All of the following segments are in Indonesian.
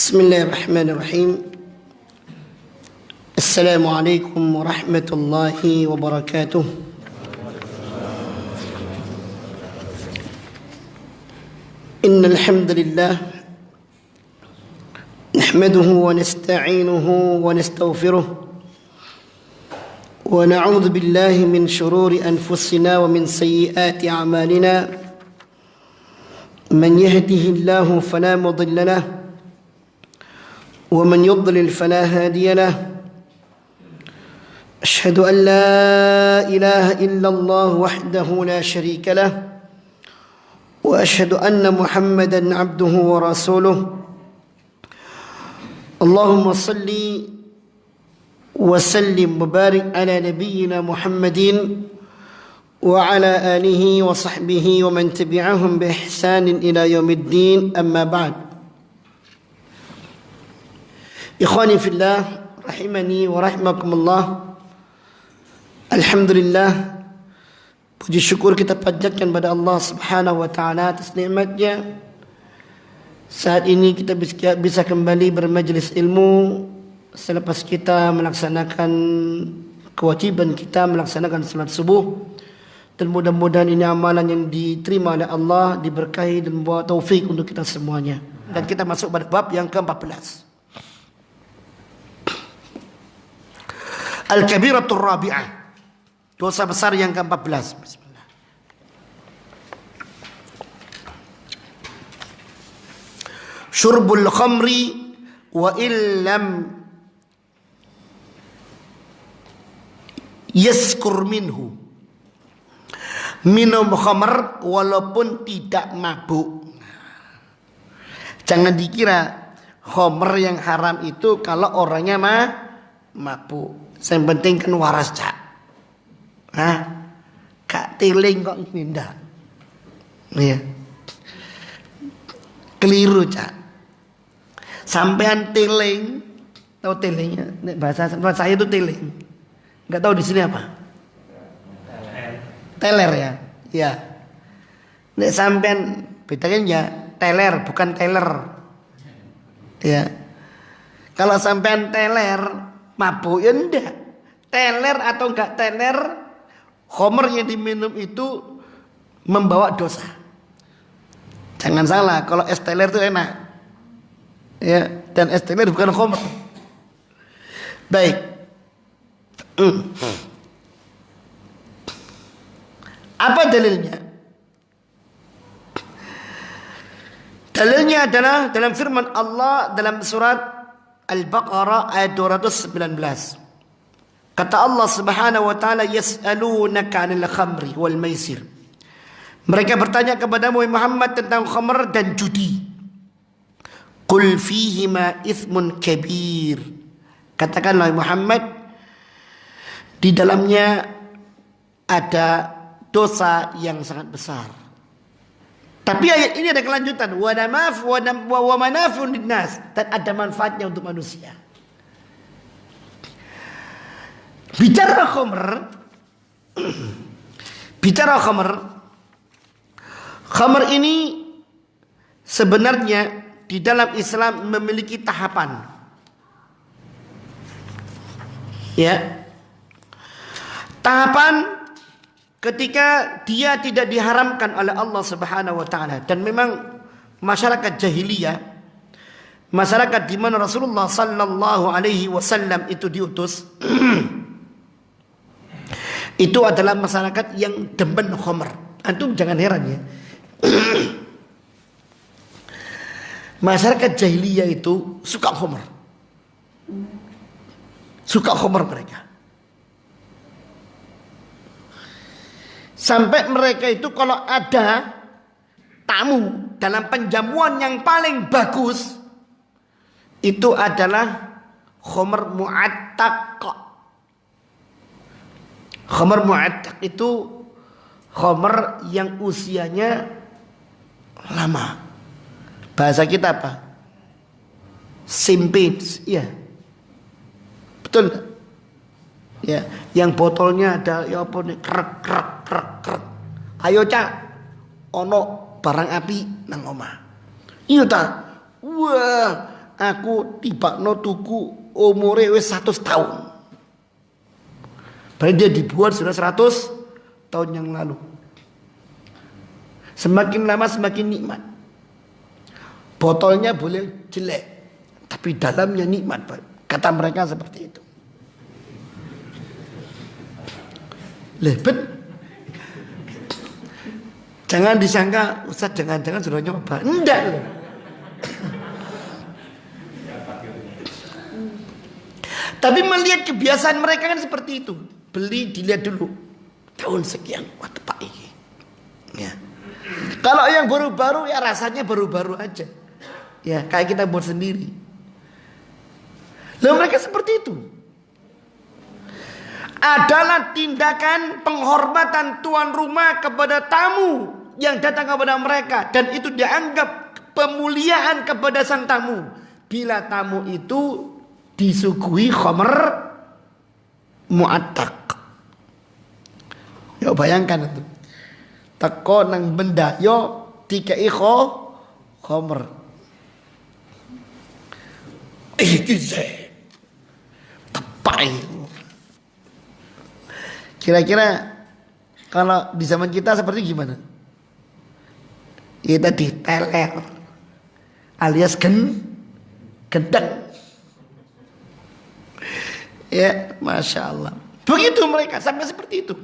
بسم الله الرحمن الرحيم. السلام عليكم ورحمة الله وبركاته. إن الحمد لله نحمده ونستعينه ونستغفره ونعوذ بالله من شرور أنفسنا ومن سيئات أعمالنا. من يهده الله فلا مضل له ومن يضلل فلا هادي له. أشهد أن لا إله إلا الله وحده لا شريك له وأشهد أن محمدا عبده ورسوله. اللهم صل وسلم وبارك على نبينا محمد وعلى آله وصحبه ومن تبعهم بإحسان إلى يوم الدين. أما بعد. Ikhwani fillah rahimani wa rahimakumullah. Alhamdulillah, puji syukur kita panjatkan pada Allah Subhanahu wa taala atas nikmatnya. Saat ini kita bisa kembali bermajlis ilmu selepas kita melaksanakan kewajiban kita melaksanakan salat subuh. Dan mudah-mudahan ini amalan yang diterima oleh Allah, diberkahi dan membawa taufik untuk kita semuanya. Dan kita masuk pada bab yang ke-14. Al-Kabiratul Rabi'ah, dosa besar yang ke-14. Bismillah. Syurbul khamri wa illam yaskur minhu. Minum khamr walaupun tidak mabuk. Jangan dikira khamr yang haram itu kalau orangnya mabuk. Yang penting kan waras, Cak. Kak tiling kok nindak. Iya. Keliru, Cak. Sampean tiling, tahu tilingnya? Bahasa saya itu tiling. Enggak tahu di sini apa? Teler ya. Iya. Nek sampean bedakan ya teler bukan teler. Ya. Kalau sampean teler mabuk ya enggak. Teler atau enggak teler, khamr yang diminum itu membawa dosa. Jangan salah, kalau es teler itu enak. Ya, dan es teler bukan khamr. Baik. Apa dalilnya? Dalilnya adalah dalam firman Allah dalam surat Al-Baqarah ayat 219. Kata Allah Subhanahu wa taala, yas'alunaka 'anil khamri wal maisir. Mereka bertanya kepadamu Muhammad tentang khamr dan judi. Qul fihima ithmun kabir. Katakanlah Muhammad, di dalamnya ada dosa yang sangat besar. Tapi ayat ini ada kelanjutan, wa manafi'un linnas, dan ada manfaatnya untuk manusia. Bicara khamr ini sebenarnya di dalam Islam memiliki tahapan. Ya. Tahapan ketika dia tidak diharamkan oleh Allah Subhanahu wa taala, dan memang masyarakat jahiliyah, masyarakat di mana Rasulullah sallallahu alaihi wasallam itu diutus itu adalah masyarakat yang demen khamr. Antum jangan heran ya. Masyarakat jahiliyah itu suka khamr. Suka khamr mereka. Sampai mereka itu kalau ada tamu dalam penjamuan yang paling bagus, itu adalah khamr mu'attaq. Khamr mu'attaq itu khamr yang usianya lama. Bahasa kita apa? Simpins, iya. Betul enggak? Ya, yang botolnya ada ya apa nih, krek. Ayo Cak, ono barang api nang omah. Iya ta? Wah, aku tiba no tuku umure wis 100 tahun. Berarti dia dibuat sudah 100 tahun yang lalu. Semakin lama semakin nikmat. Botolnya boleh jelek, tapi dalamnya nikmat, Pak. Kata mereka seperti itu. Lebet. Jangan disangka Ustaz jangan-jangan sudah nyoba. Enggak. Tapi melihat kebiasaan mereka kan seperti itu. Beli dilihat dulu. Tahun sekian, wah tepat ini. Ya. Kalau yang baru-baru ya rasanya baru-baru aja. Ya, kayak kita buat sendiri. Lalu mereka seperti itu. Adalah tindakan penghormatan tuan rumah kepada tamu yang datang kepada mereka, dan itu dianggap pemuliaan kepada sang tamu bila tamu itu disuguhi khamr mu'attak. Ya bayangkan itu. Teko nang benda yo dikei khamr. Iki tepai. Kira-kira kalau di zaman kita seperti gimana? Kita diteler alias gendeng. Ya, Masya Allah. Begitu mereka sampai seperti itu.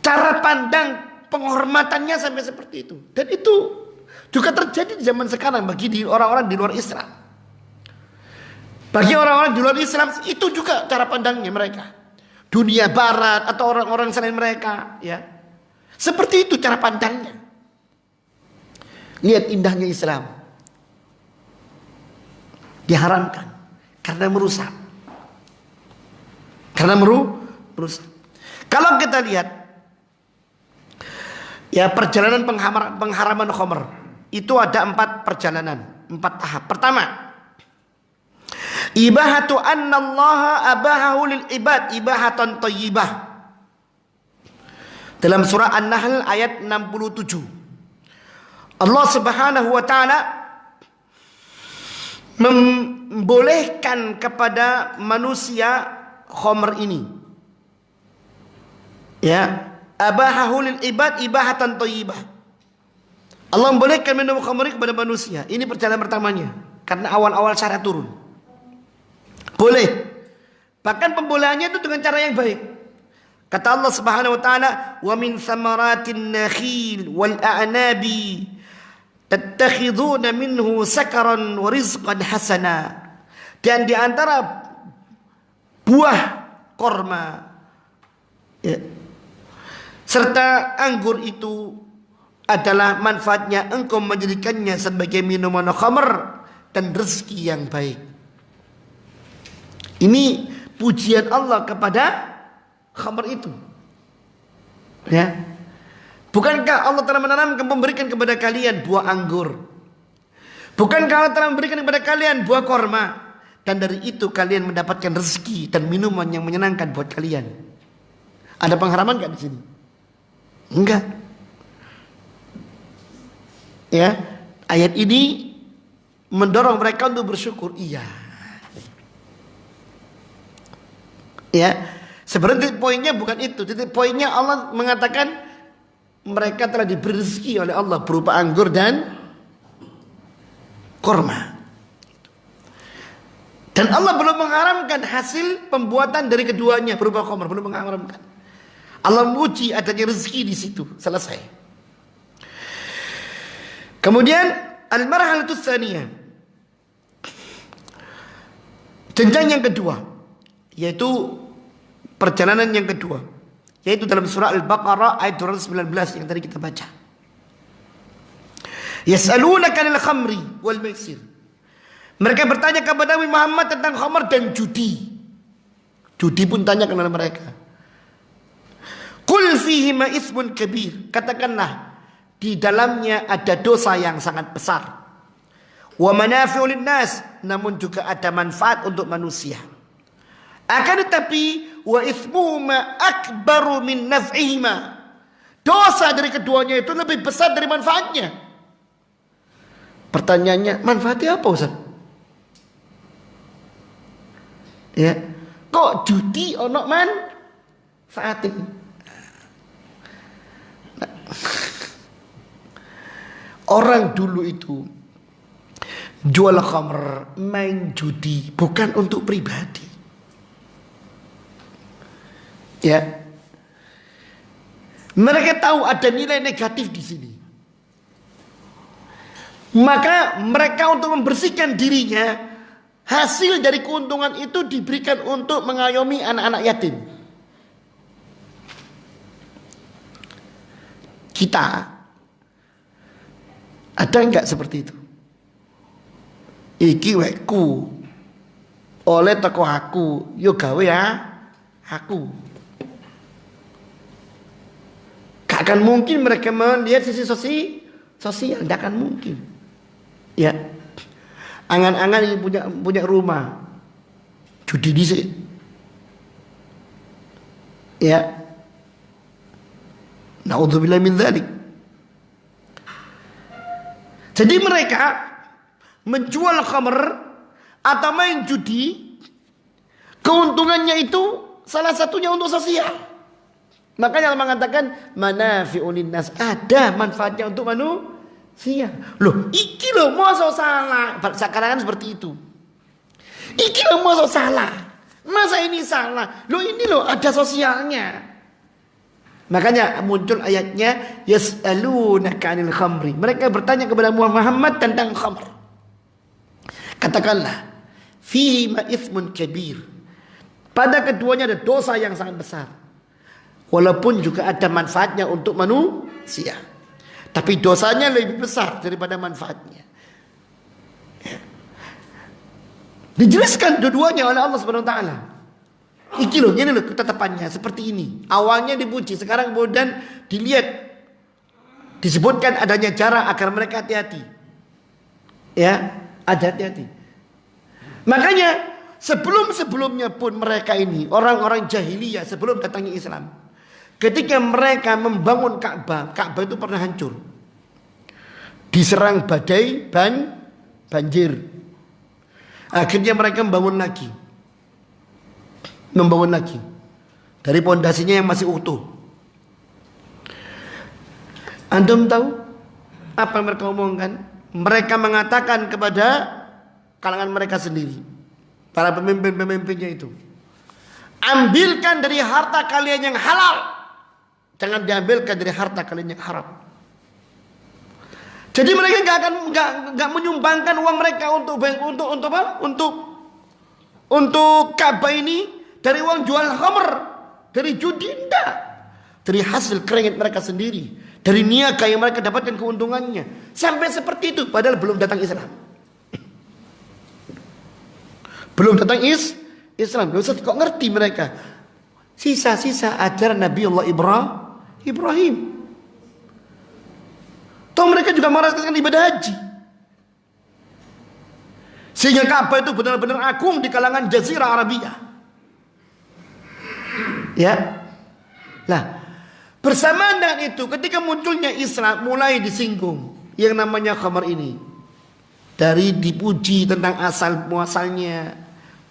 Cara pandang penghormatannya sampai seperti itu. Dan itu juga terjadi di zaman sekarang bagi orang-orang di luar Islam. Bagi orang-orang di luar Islam itu juga cara pandangnya mereka. Dunia barat atau orang-orang selain mereka, ya. Seperti itu cara pandangnya. Lihat indahnya Islam. Diharamkan karena merusak. Karena merusak. Kalau kita lihat ya perjalanan pengharaman khamr itu ada 4 perjalanan, 4 tahap. Pertama, ibahatu annallaha abahahu lil ibad ibahatan thayyibah. Dalam surah An-Nahl ayat 67. Allah Subhanahu wa taala membolehkan kepada manusia khamr ini. Ya, abahahu lil ibad ibahatan thayyibah. Allah membolehkan minum khamr kepada manusia. Ini perjalanan pertamanya. Karena awal-awal syariat turun. Boleh. Bahkan pembolehannya itu dengan cara yang baik. Kata Allah Subhanahu wa taala, "Wa min thamaratin nakhil wal a'nabi tattakhiduna minhu sakaran wa rizqan hasana." Dan di antara buah korma ya, serta anggur itu adalah manfaatnya engkau menjadikannya sebagai minuman khamr dan rezeki yang baik. Ini pujian Allah kepada khamr itu. Ya. Bukankah Allah telah menanamkan memberikan kepada kalian buah anggur? Bukankah Allah telah memberikan kepada kalian buah korma? Dan dari itu kalian mendapatkan rezeki dan minuman yang menyenangkan buat kalian. Ada pengharaman enggak di sini? Enggak. Ya, ayat ini mendorong mereka untuk bersyukur. Iya. Ya, sebenarnya poinnya bukan itu. Titik poinnya Allah mengatakan mereka telah diberi rezeki oleh Allah berupa anggur dan korma. Dan Allah belum mengharamkan hasil pembuatan dari keduanya berupa khamr, belum mengharamkan. Allah memuji adanya rezeki di situ. Selesai. Kemudian al-marhalatus tsaniyah. Jenjang yang kedua, yaitu perjalanan yang kedua, yaitu dalam surah Al-Baqarah ayat 219 yang tadi kita baca. Yas'alunaka 'anil khamri wal maisir. Mereka bertanya kepada Muhammad tentang khamr dan judi. Judi pun tanya kepada mereka. Qul fihima ismun kabir. Katakanlah di dalamnya ada dosa yang sangat besar. Wa manafi'u linnas, namun juga ada manfaat untuk manusia. Akan tetapi wa ithmuhuma akbaru min naf'ihima. Dosa dari keduanya itu lebih besar dari manfaatnya. Pertanyaannya, manfaatnya apa Ustaz? Ya, kok judi ono manfaatnya? Nah, orang dulu itu jual khamr, main judi bukan untuk pribadi. Ya, mereka tahu ada nilai negatif di sini. Maka mereka untuk membersihkan dirinya, hasil dari keuntungan itu diberikan untuk mengayomi anak-anak yatim. Kita ada enggak seperti itu? Iki weku oleh toko aku, yo gawe ya aku. Gak akan mungkin mereka melihat sisi sosial, tidak akan mungkin. Ya, angan-angan ini punya rumah, judi dhisik. Ya, naudzubillah min dzalik. Jadi mereka menjual khamr atau main judi, keuntungannya itu salah satunya untuk sosial. Makanya Allah mengatakan manafi'un linnas, ada manfaatnya untuk manusia. Loh, iki loh masa salah. Sekarang kan seperti itu. Iki loh masa salah. Masa ini salah? Loh ini loh ada sosialnya. Makanya muncul ayatnya yas'alunaka 'anil khamri. Mereka bertanya kepada Muhammad tentang khamr. Katakanlah, fihi ma itsmun kabir. Pada keduanya ada dosa yang sangat besar. Walaupun juga ada manfaatnya untuk manusia, tapi dosanya lebih besar daripada manfaatnya. Ya. Dijelaskan dua-duanya oleh Allah Subhanahu wa taala. Iki loh, ini loh ketetapannya seperti ini. Awalnya dipuji, sekarang kemudian dilihat, disebutkan adanya jarak agar mereka hati-hati. Ya, ada hati-hati. Makanya sebelum-sebelumnya pun mereka ini orang-orang jahiliyah sebelum datangnya Islam, ketika mereka membangun Ka'bah, Ka'bah itu pernah hancur, diserang badai banjir. Akhirnya mereka membangun lagi dari pondasinya yang masih utuh. Antum tahu apa yang mereka omongkan? Mereka mengatakan kepada kalangan mereka sendiri, para pemimpin-pemimpinnya itu, ambilkan dari harta kalian yang halal, jangan diambilkan dari harta kalian yang haram. Jadi mereka nggak menyumbangkan uang mereka untuk apa? Untuk Ka'bah ini dari uang jual khamr, dari judi, enggak. Dari hasil keringat mereka sendiri, dari niaga yang mereka dapatkan keuntungannya. Sampai seperti itu padahal belum datang Islam. Belum datang Islam. Ustaz, kok ngerti mereka? Sisa-sisa ajaran Nabi Allah Ibrahim. Toh mereka juga merasakan ibadah haji. Sehingga Ka'bah itu benar-benar agung di kalangan Jazirah Arabia. Ya. Nah, bersamaan dengan itu ketika munculnya Islam mulai disinggung yang namanya khamar ini. Dari dipuji tentang asal muasalnya,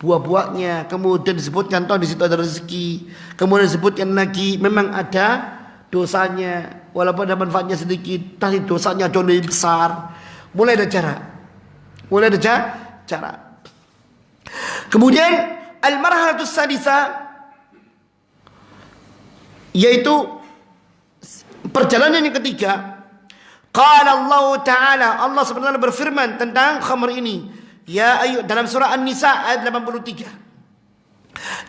buah-buahnya, kemudian disebutkan toh di situ ada rezeki, kemudian disebutkan lagi memang ada dosanya, walaupun ada manfaatnya sedikit, tapi dosanya jauh lebih besar. Mulai ada cara. Kemudian al-marhalatus sadisa, yaitu perjalanan yang ketiga. Qala Allah Ta'ala, Allah sebenarnya berfirman tentang khamr ini. Dalam surah An-Nisa ayat 83.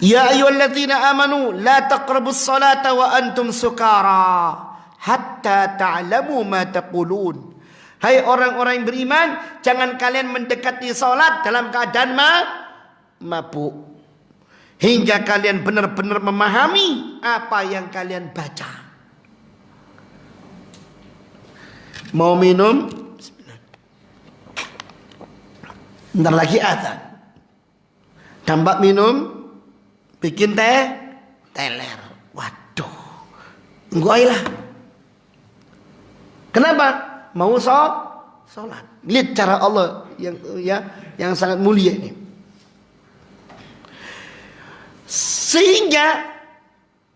Ya ayyuhalladzina amanu la taqrabus salata wa antum sukara hatta ta'lamu ma taqulun. Hai orang-orang yang beriman, jangan kalian mendekati salat dalam keadaan mabuk hingga kalian benar-benar memahami apa yang kalian baca. Mau minum? Bentar lagi azan. Tampak minum, bikin teler. Waduh, enggak lah. Kenapa? Mau Salat. Lihat cara Allah yang sangat mulia ini. Sehingga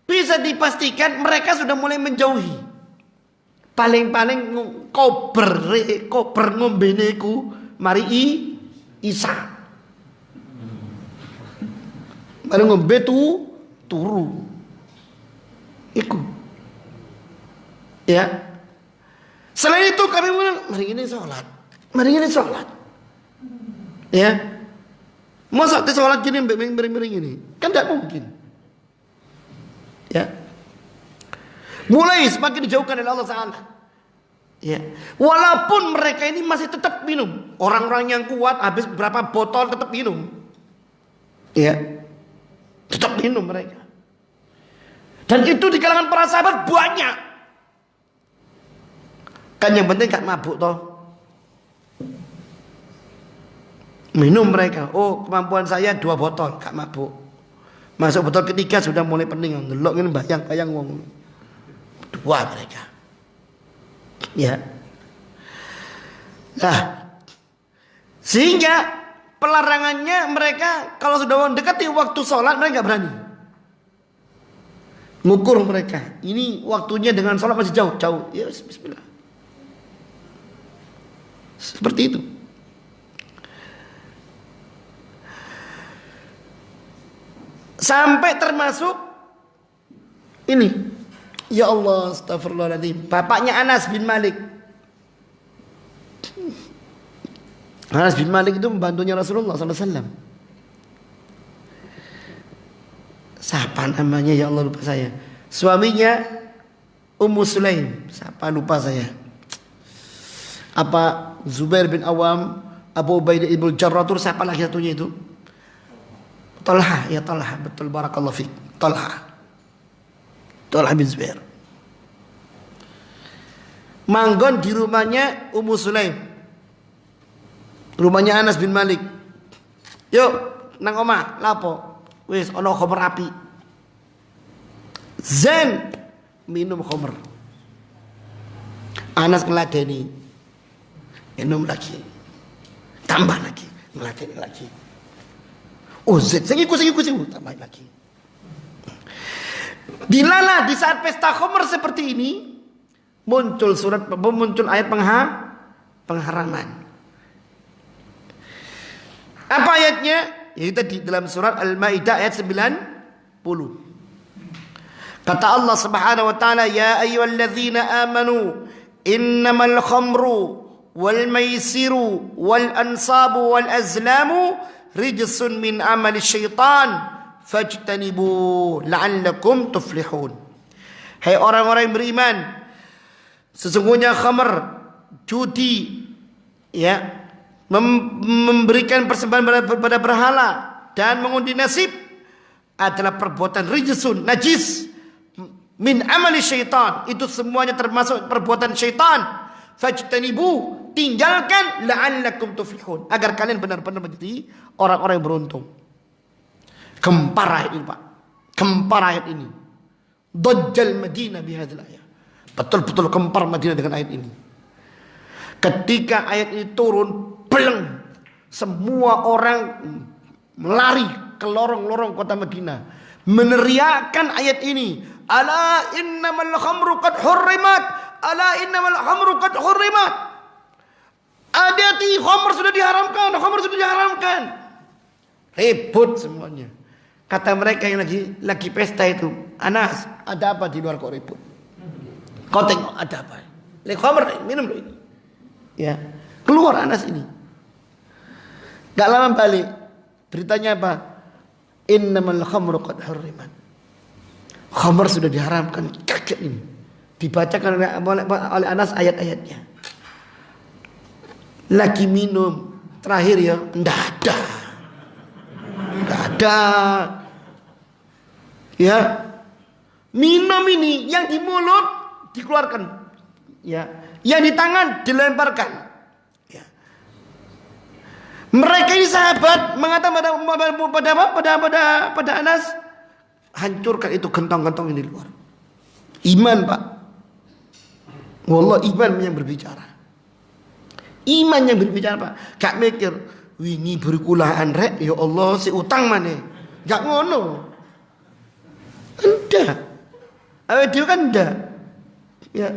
bisa dipastikan mereka sudah mulai menjauhi. Paling-paling kober ngombeneku mari Isa. Mari ngombe turu. Iku. Ya. Selain itu kami bilang mari ini sholat. Ya. Masa sholat gini bering ini? Kan tidak mungkin. Ya. Mulai semakin dijauhkan oleh Allah Ta'ala. Ya. Walaupun mereka ini masih tetap minum. Orang-orang yang kuat habis berapa botol tetap minum. Ya. Tetap minum mereka. Dan itu di kalangan para sahabat banyak. Kan yang penting gak mabuk toh. Minum mereka. Oh, kemampuan saya 2 botol gak mabuk. Masuk botol ketiga sudah mulai pening. Ndelok ngene bayang-bayang wong. 2 mereka. Ya. Nah, sehingga pelarangannya mereka kalau sudah mendekati waktu sholat mereka gak berani. Ngukur mereka. Ini waktunya dengan sholat masih jauh. Ya bismillah. Seperti itu. Sampai termasuk ini. Ya Allah, astagfirullahaladzim. Bapaknya Anas bin Malik. Anas bin Malik itu membantunya Rasulullah SAW. Siapa namanya ya Allah lupa saya. Suaminya Ummu Sulaim. Siapa lupa saya. Apa Zubair bin Awam, Abu Ubaidah ibn Jarrah, siapa lagi satunya itu? Talha, ya Talha, betul barakallahu fiik. Talha bin Zubair. Manggon di rumahnya Ummu Sulaim. Rumahnya Anas bin Malik. Yuk, nang omah, lapo? Wis ana khamr api. Zen minum khamr. Anas ngeladeni. Minum lagi. Tambah lagi. Ngeladeni lagi. Oh Zen, sing iku tambah lagi. Dilalah di saat pesta khamr seperti ini muncul ayat pengharaman. Apa ayatnya? Yaitu di dalam surat Al-Maidah ayat 90. Kata Allah Subhanahu wa taala, "Ya ayyuhalladzina amanu, innamal khamru wal maisiru wal ansabu wal azlamu rijsun min amali syaitan fajtanibu la'allakum tuflihun." Hai orang-orang yang beriman, sesungguhnya khamr, judi, ya, memberikan persembahan pada berhala dan mengundi nasib adalah perbuatan rijsun, najis, min amali syaitan. Itu semuanya termasuk perbuatan syaitan. Fajtanibu, tinggalkan, la'allakum tuflihun, agar kalian benar-benar menjadi orang-orang yang beruntung. Gempar ayat ini, Pak. Gempar ayat ini. Dajjal Madinah bihadzal ayat. Betul-betul gempar Madinah dengan ayat ini. Ketika ayat ini turun, beleng, semua orang melari ke lorong-lorong kota Madinah meneriakkan ayat ini. Ala innamal khamru qad hurrimat. Ala innamal khamru qad hurrimat. Hati-hati, khamr sudah diharamkan. Khamr sudah diharamkan. Ribut semuanya. Kata mereka yang lagi pesta itu, Anas, ada apa di luar kok ribut? Kau tengok ada apa? Lek khamr, minum dulu ini. Ya, keluar Anas ini. Gak lama balik. Beritanya apa? Innamal khamru qad hurrimat. Khamr sudah diharamkan. Kaget ini. Dibacakan oleh Anas ayat-ayatnya. Lagi minum. Terakhir ya, enggak ada. Ya. Minum ini yang di mulut dikeluarkan. Ya. Yang di tangan dilemparkan. Ya. Mereka ini sahabat mengatakan pada Anas, hancurkan itu gentong-gentong ini di luar. Iman, Pak. Wallah, iman yang berbicara. Iman yang berbicara apa? Gak mikir, wingi berkulaan rek, ya Allah si utang mana? Gak ngono. Enggak. Awet dia kan enggak. Ya.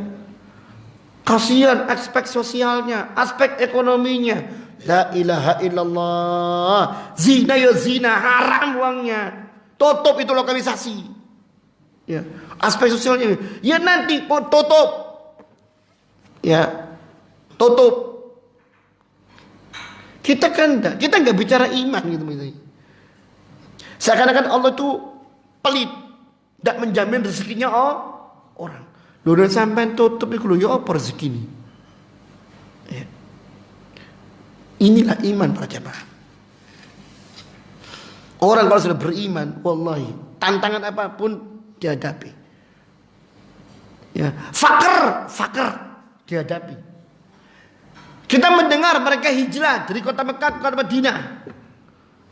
Kasihan aspek sosialnya, aspek ekonominya. La ilaha illallah. Zina ya zina, haram uangnya. Tutup itu lokalisasi. Ya, aspek sosialnya. Ya nanti tutup. Ya. Tutup. Kita kan enggak, kita enggak bicara iman gitu misalnya. Seakan-akan Allah itu pelit, enggak menjamin rezekinya orang. Lho dan sampean tutup iku lho ya apa rezeki ini? Ya. Inilah iman para jemaah. Orang kalau sudah beriman, wallahi, tantangan apapun dihadapi. Ya, fakir dihadapi. Kita mendengar mereka hijrah dari kota Mekah ke kota Madinah.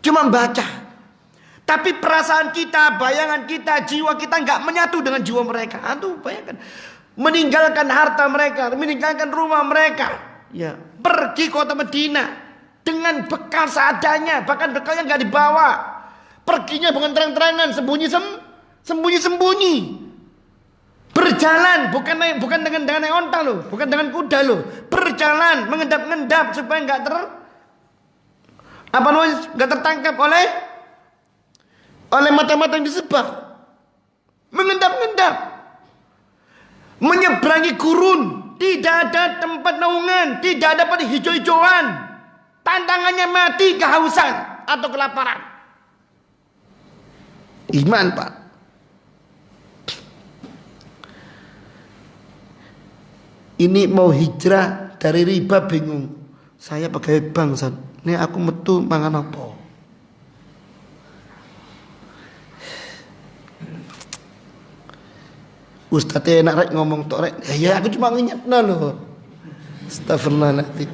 Cuma baca. Tapi perasaan kita, bayangan kita, jiwa kita nggak menyatu dengan jiwa mereka. Aduh, bayangkan. Meninggalkan harta mereka, meninggalkan rumah mereka. Ya, pergi kota Madinah dengan bekal seadanya, bahkan bekalnya nggak dibawa. Perginya bukan terang-terangan, sembunyi-sembunyi. Berjalan bukan dengan naik onta loh, bukan dengan kuda loh. Berjalan mengendap-endap supaya nggak tertangkap oleh mata-mata yang disebar. Mengendap-endap, menyeberangi gurun, tidak ada tempat naungan, tidak ada pada hijau-hijauan. Tantangannya mati kehausan atau kelaparan. Iman, Pak. Ini mau hijrah dari riba bingung. Saya pegawai bank, San. Ini aku metu mangan apa? Ustadz enak rek ngomong tok rek. Ya aku cuma ngingetno loh. Astagfirullahaladzim.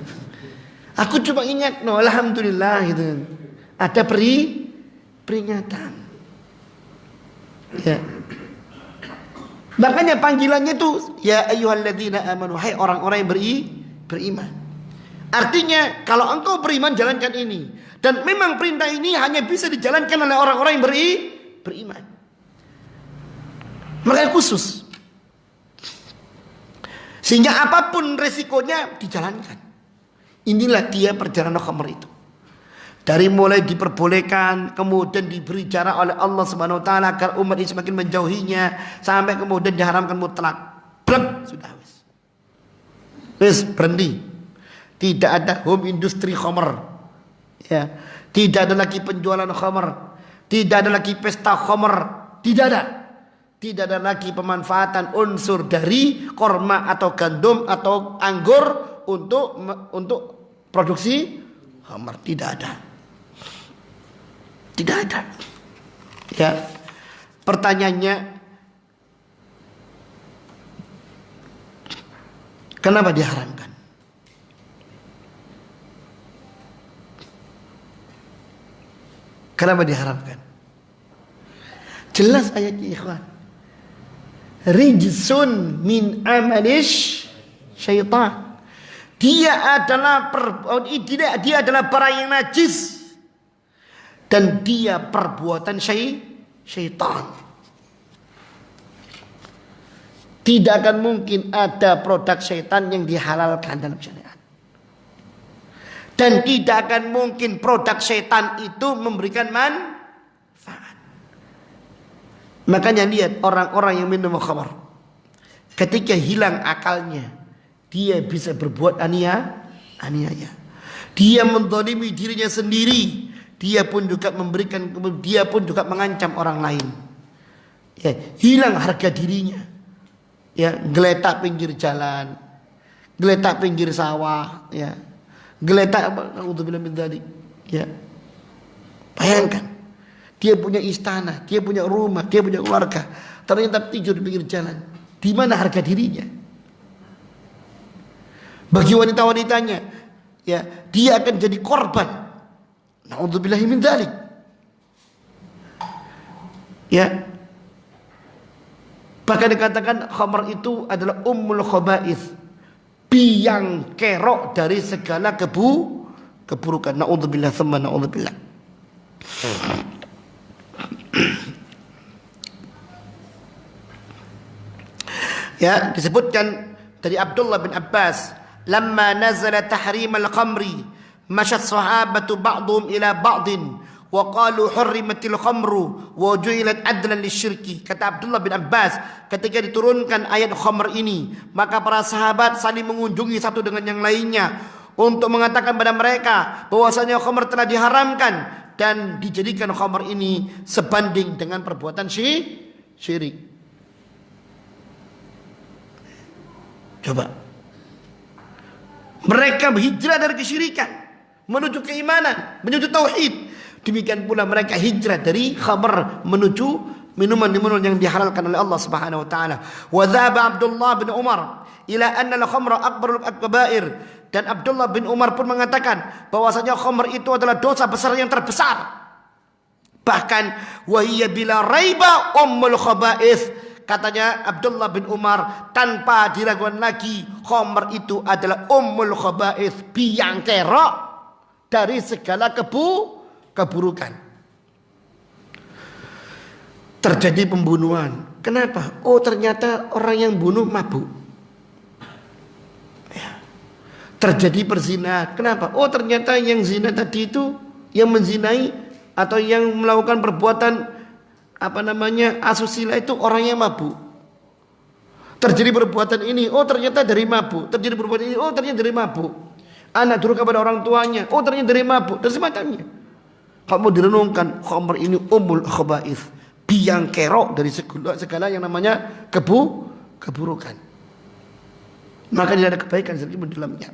Aku cuma ingatno, alhamdulillah gitu. Ada peringatan. Ya. Makanya panggilannya itu ya ayyuhalladzina amanu, hai orang-orang yang beriman. Artinya kalau engkau beriman jalankan ini. Dan memang perintah ini hanya bisa dijalankan oleh orang-orang yang beriman. Makanya khusus. Sehingga apapun resikonya dijalankan. Inilah dia perjalanan khamr itu. Dari mulai diperbolehkan, kemudian diberi jarak oleh Allah Subhanahu wa taala agar umat ini semakin menjauhinya, sampai kemudian diharamkan mutlak. Blek, sudah wis berhenti. Tidak ada home industry khamr. Ya, tidak ada lagi penjualan khamr, tidak ada lagi pesta khamr, tidak ada. Tidak ada lagi pemanfaatan unsur dari korma atau gandum atau anggur untuk produksi khamr, tidak ada. Tidak ada. Ya. Pertanyaannya, kenapa diharamkan? Kenapa diharamkan? Jelas ayatnya, ikhwan. Rijsun min amalish syaitan. Dia adalah barang yang najis dan dia perbuatan syaitan. Tidak akan mungkin ada produk syaitan yang dihalalkan dalam syariat. Dan tidak akan mungkin produk syaitan itu memberikan manfaat. Makanya lihat orang-orang yang minum khamr, ketika hilang akalnya, dia bisa berbuat aniaya. Dia menzalimi dirinya sendiri. Dia pun juga mengancam orang lain. Ya, hilang harga dirinya. Ya, geletak pinggir jalan, geletak pinggir sawah, ya. Geletak apa? Naudzubillah min dzalik. Ya. Bayangkan, dia punya istana, dia punya rumah, dia punya keluarga, ternyata tidur di pinggir jalan. Di mana harga dirinya? Bagi wanita-wanitanya, ya, dia akan jadi korban. Naudzubillah min dzalik. Ya. Bahkan dikatakan khamr itu adalah ummul khaba'ith. biang kerok dari segala keburukan. Naudzubillah tsumma naudzubillah. Ya, disebutkan dari Abdullah bin Abbas, lamma nazala tahrim al-khamri masyat sahabatu ba'dhum ila ba'din wa qalu hurrimatil khamru wa ju'ilat adlan lisyirki. Kata Abdullah bin Abbas, ketika diturunkan ayat khamr ini, maka para sahabat saling mengunjungi satu dengan yang lainnya untuk mengatakan pada mereka bahwasanya khamr telah diharamkan dan dijadikan khamr ini sebanding dengan perbuatan syirik. Coba. Mereka berhijrah dari kesyirikan menuju keimanan, menuju tauhid. Demikian pula mereka hijrah dari khamr menuju minuman-minuman yang dihalalkan oleh Allah Subhanahu wa taala. Wa dhaba Abdullah bin Umar ila anna al-khamra akbarul kabair. Dan Abdullah bin Umar pun mengatakan bahwasanya khamr itu adalah dosa besar yang terbesar. Bahkan wa hiya bila raiba ummul khaba'ith. Katanya Abdullah bin Umar, tanpa diragukan lagi, khamr itu adalah ummul khaba'ith, biang kerok dari segala keburukan. Terjadi pembunuhan. Kenapa? Oh, ternyata orang yang bunuh mabuk. Ya. Terjadi perzinahan. Kenapa? Oh, ternyata yang zina tadi itu, yang menzinai atau yang melakukan perbuatan asusila itu orang yang mabuk. Terjadi perbuatan ini, oh ternyata dari mabuk. Terjadi perbuatan ini, oh ternyata dari mabuk. Anak durhaka kepada orang tuanya, oh ternyata dari mabuk, dan semacamnya. Kamu direnungkan, khamr ini ummul khaba'ith, biang kerok dari segala yang namanya keburukan. Maka tidak ada kebaikan sedikit di dalamnya.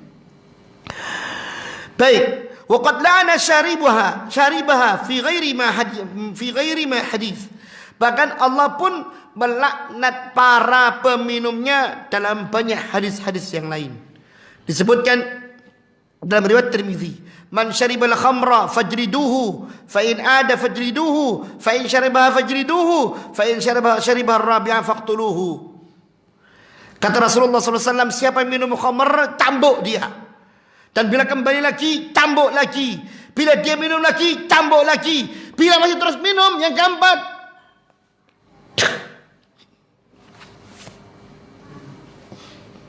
Baik, wa qad la'ana syaribaha fi ghairi ma hadits. Bahkan Allah pun melaknat para peminumnya dalam banyak hadis-hadis yang lain. Disebutkan dalam riwayat Tirmizi, man syaribal khamra fajriduhu fa in ada fajriduhu fa in syaribaha fajriduhu fa in syaribaha rabi'a faqtuluhu. Kata Rasulullah SAW, siapa yang minum khamr, cambuk dia. Dan bila kembali lagi, cambuk lagi. Bila dia minum lagi, cambuk lagi. Bila masih terus minum, yang keempat,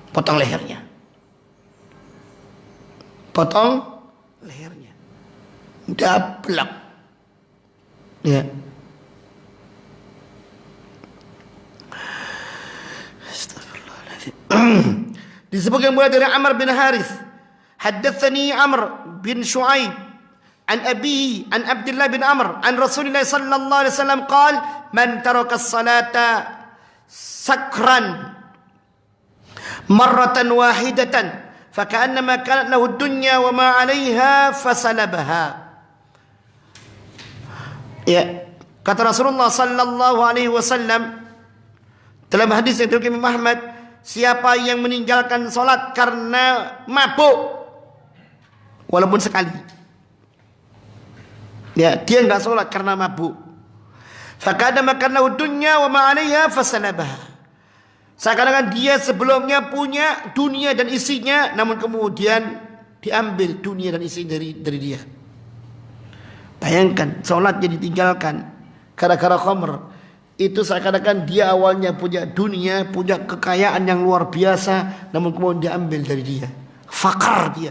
potong lehernya. Potong lehernya. Dablak. Ya. Astagfirullahaladzim. Disebutkan mulai dari Amr bin Harith. Haddatsani Amr bin Shu'aib an abihi an Abdullah bin Amr an Rasulullah sallallahu alaihi wasallam qala man taraka as-salata sakran marratan wahidatan faka'annama kanat lahu ad-dunya wa ma 'alayha fasalabaha. Ya, kata Rasulullah sallallahu alaihi wasallam dalam hadis yang diriwayatkan Imam Ahmad, siapa yang meninggalkan salat karena mabuk walaupun sekali, ya, dia enggak salat karena mabuk, faka'annama kanat lahu ad-dunya wa ma 'alayha fasalabaha. Seakan-akan dia sebelumnya punya dunia dan isinya, namun kemudian diambil dunia dan isi dari dia. Bayangkan, sholatnya ditinggalkan gara-gara khamr. Itu seakan-akan dia awalnya punya dunia, punya kekayaan yang luar biasa, namun kemudian diambil dari dia. Fakar dia.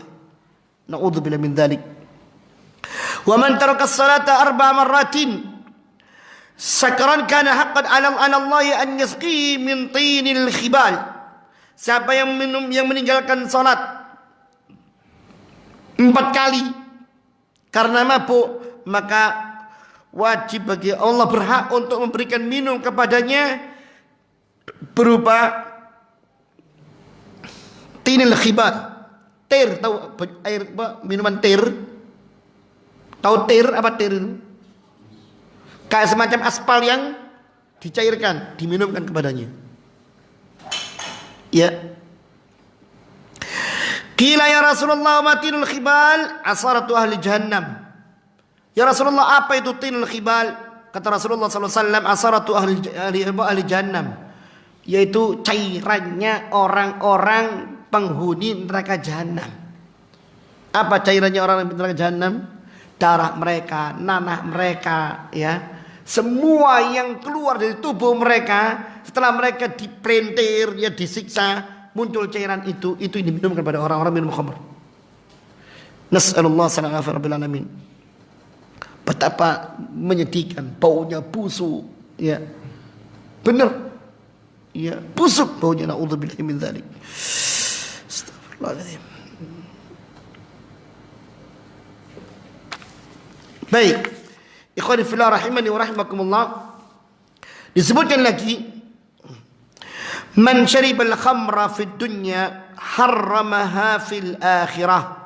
Na'udzubillah min dzalik. Wa man taraka as-salata 4 marratin sakran kana haqqan 'ala Allah an yasqi min tinil khibal. Siapa yang meninggalkan salat 4 kali karena mabuk, maka wajib bagi Allah, berhak untuk memberikan minum kepadanya berupa tinil khibal. Tir, tahu air apa? Minuman tir. Tahu tir apa tir itu? Kayak semacam aspal yang dicairkan, diminumkan kepadanya. Ya. Qila ya Rasulullah ma tinul khibal? Asaratu ahli jahannam. Ya Rasulullah, apa itu tinul khibal? Kata Rasulullah SAW, asaratu ahli jahannam, yaitu cairannya orang-orang penghuni neraka jahanam. Apa cairannya orang neraka jahanam? Darah mereka, nanah mereka, ya. Semua yang keluar dari tubuh mereka setelah mereka dipelintir, ya disiksa, muncul cairan itu diminumkan pada orang-orang minum khamr. Nas'alullah sallallahu alaihi wasallam. Betapa menyedihkan, baunya busuk, ya. Benar. Ya, busuk baunya, naudzubillahi min dzalik. Astagfirullahaladzim. Baik, ikhwani fillah rahimani wa rahimakumullah. Disebutkan lagi, man syaribal khamra fid dunya harramaha fil akhirah.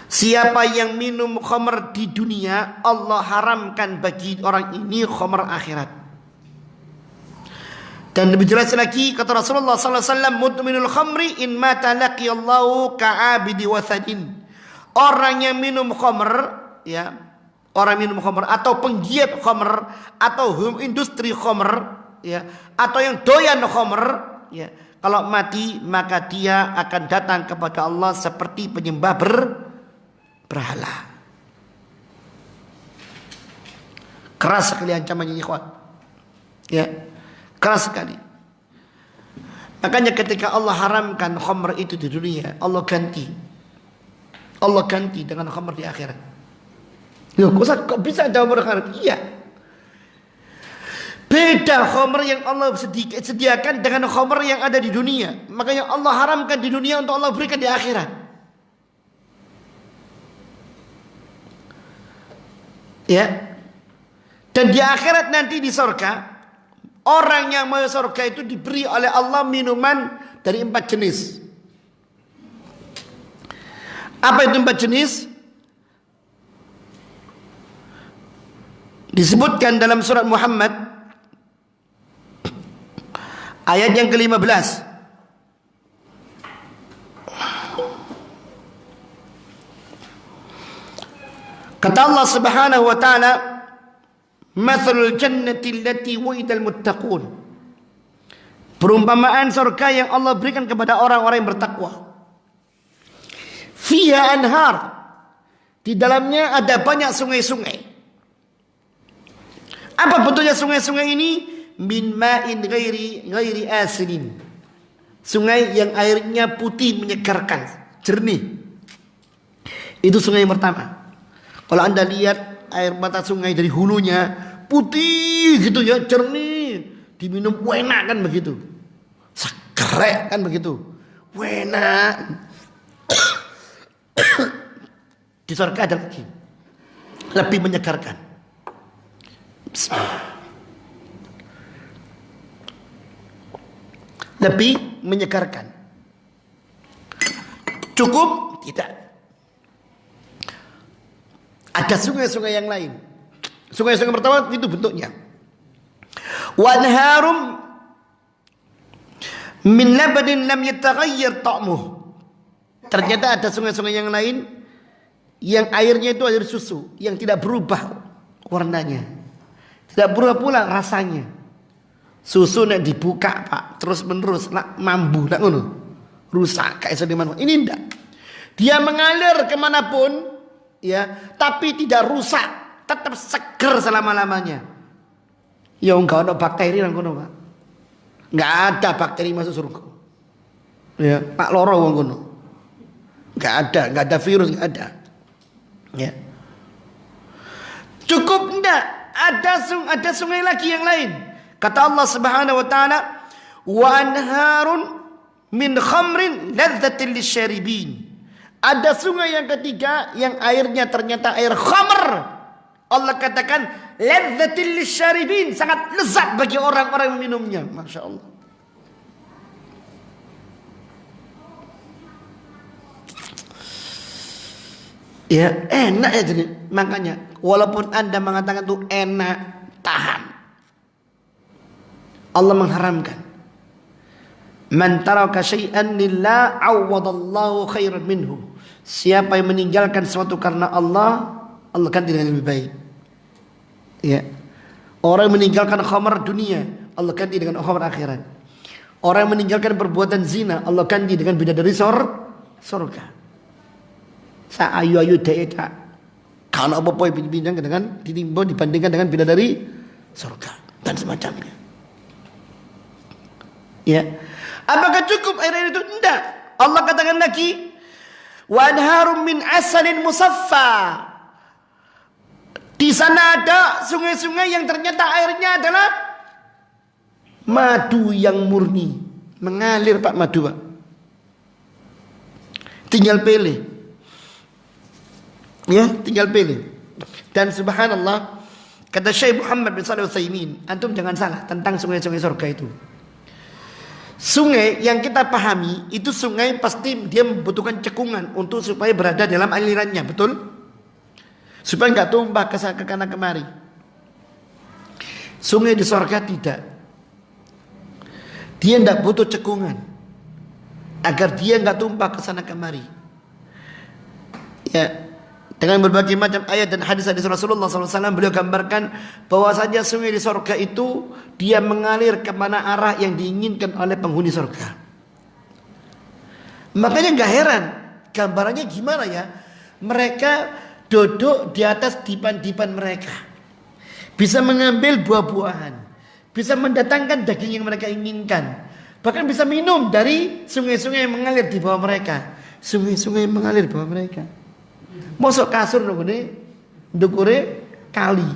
Siapa yang minum khamr di dunia, Allah haramkan bagi orang ini khamr akhirat. Dan lebih jelas lagi kata Rasulullah sallallahu alaihi wasallam, mudminul khamri in mata laqiyallahu ka'abidi wasadin. Orang yang minum khamr, ya, orang minum khamr atau penggiat khamr atau industri khamr, ya, atau yang doyan khamr, ya, kalau mati maka dia akan datang kepada Allah seperti penyembah berhala. Keras sekali ancamannya, ikhwan. Ya, keras sekali. Makanya ketika Allah haramkan khamr itu di dunia, Allah ganti dengan khamr di akhirat. Loh, kok bisa ada khamr akhirat? Iya. Beda khamr yang Allah sediakan dengan khamr yang ada di dunia. Makanya Allah haramkan di dunia untuk Allah berikan di akhirat. Ya. Dan di akhirat nanti di surga, orang yang mau surga itu diberi oleh Allah minuman dari 4 jenis. Apa itu 4 jenis? Disebutkan dalam surat Muhammad ayat yang ke-15. Kata Allah Subhanahu wa taala, "Mathalul jannati allati wu'idal muttaqun." Perumpamaan surga yang Allah berikan kepada orang-orang yang bertakwa. Fiha anhar. Di dalamnya ada banyak sungai-sungai. Apa bentuknya sungai-sungai ini? Min ma'in ghairi asin. Sungai yang airnya putih menyegarkan, jernih. Itu sungai yang pertama. Kalau Anda lihat air mata sungai dari hulunya putih gitu ya, jernih, diminum enak kan begitu. Segerek kan begitu. Enak. Di surga ada lagi. Lebih menyegarkan. Lebih menyegarkan. Cukup? Tidak. Ada sungai-sungai yang lain. Sungai-sungai pertama itu bentuknya. Wanharum min labanin lam yataghayyar ta'muh. Ternyata ada sungai-sungai yang lain yang airnya itu air susu yang tidak berubah warnanya. Tidak berubah pula rasanya. Susu nak dibuka Pak, terus menerus nak mambu nak ngono. Rusak kayak sediman. Ini enggak. Dia mengalir kemanapun, ya, tapi tidak rusak, tetap seger selama-lamanya. Ya enggak ada bakteri nang kono, Pak. Enggak ada bakteri masuk surga. Ya, Pak loro wong kono. Enggak ada virus, enggak ada. Ya. Cukup enggak? Ada sungai lagi yang lain. Kata Allah Subhanahu wa taala, "Wa anharun min khamrin ladzatil lisyaribin." Ada sungai yang ketiga yang airnya ternyata air khamr. Allah katakan ladzatil lisyaribin, sangat lezat bagi orang-orang yang minumnya. Masya Allah. Ya enak ya jadi. Makanya walaupun Anda mengatakan itu enak, tahan. Allah mengharamkan. Man taraka syai'an lillah awwadallahu khairan minhu. Siapa yang meninggalkan sesuatu karena Allah, Allah ganti dengan lebih baik. Ya. Orang yang meninggalkan khamar dunia, Allah ganti dengan khamar akhirat. Orang yang meninggalkan perbuatan zina, Allah ganti dengan bidadari surga. Sa ayu-ayu deka. Kalau apa-apa dibandingkan dengan dibandingkan dengan bidadari surga dan semacamnya. Ya. Apakah cukup air itu? Tidak. Allah katakan lagi, wa anharum min asalin musaffa. Di sana ada sungai-sungai yang ternyata airnya adalah madu yang murni. Mengalir Pak madu Pak. Tinggal pilih. Ya, tinggal pilih. Dan subhanallah, kata Syekh Muhammad bin Shalih Al-Utsaimin, antum jangan salah tentang sungai-sungai surga itu. Sungai yang kita pahami itu sungai pasti dia membutuhkan cekungan untuk supaya berada dalam alirannya, betul? Supaya nggak tumpah ke kanan kemari. Sungai di surga tidak. Dia tidak butuh cekungan agar dia nggak tumpah ke sana kemari. Ya, dengan berbagai macam ayat dan hadis-hadis Rasulullah SAW beliau gambarkan bahwasanya sungai di surga itu dia mengalir kemana arah yang diinginkan oleh penghuni surga. Makanya nggak heran gambarannya gimana ya? Mereka duduk di atas dipan-dipan mereka, bisa mengambil buah-buahan, bisa mendatangkan daging yang mereka inginkan, bahkan bisa minum dari sungai-sungai yang mengalir di bawah mereka. Sungai-sungai yang mengalir di bawah mereka. Mosok kasur nunggunya ndukure kali.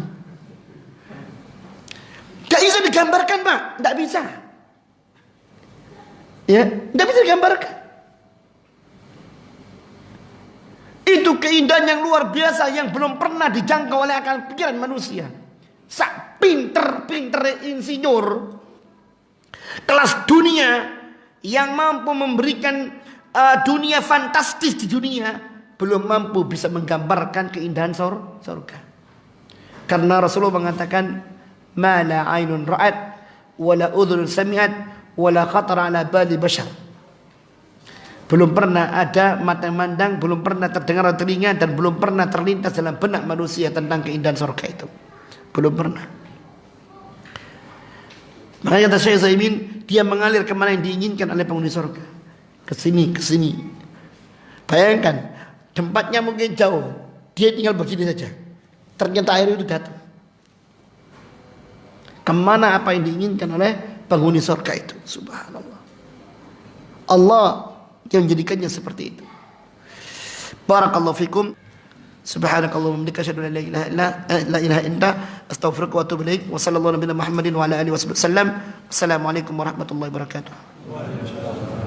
Gak bisa digambarkan Pak, gak bisa. Ya, gak bisa digambarkan. Itu keindahan yang luar biasa yang belum pernah dijangkau oleh akal pikiran manusia. Sak pinter insinyur kelas dunia yang mampu memberikan dunia fantastis di dunia belum mampu bisa menggambarkan keindahan surga. Karena Rasulullah mengatakan, "Ma la 'ainun ra'at wa la udhun sami'at wa la khatara 'ala bali bashar." Belum pernah ada mata yang mandang, belum pernah terdengar telinga, dan belum pernah terlintas dalam benak manusia tentang keindahan surga itu. Belum pernah. Makanya kata Syekh Utsaimin, dia mengalir kemana yang diinginkan oleh penghuni surga. Ke sini, ke sini. Bayangkan, tempatnya mungkin jauh, dia tinggal begini saja. Ternyata air itu datang. Kemana apa yang diinginkan oleh penghuni surga itu? Subhanallah. Allah yang menjadikannya seperti itu. Barakallahu fikum. Subhanakallahumma wa bihamdika asyhadu an la ilaha illa anta astaghfiruka wa atubu ilaik. Wa sallallahu nabiyana Muhammadin wa ala alihi wasallam. Assalamualaikum warahmatullahi wabarakatuh.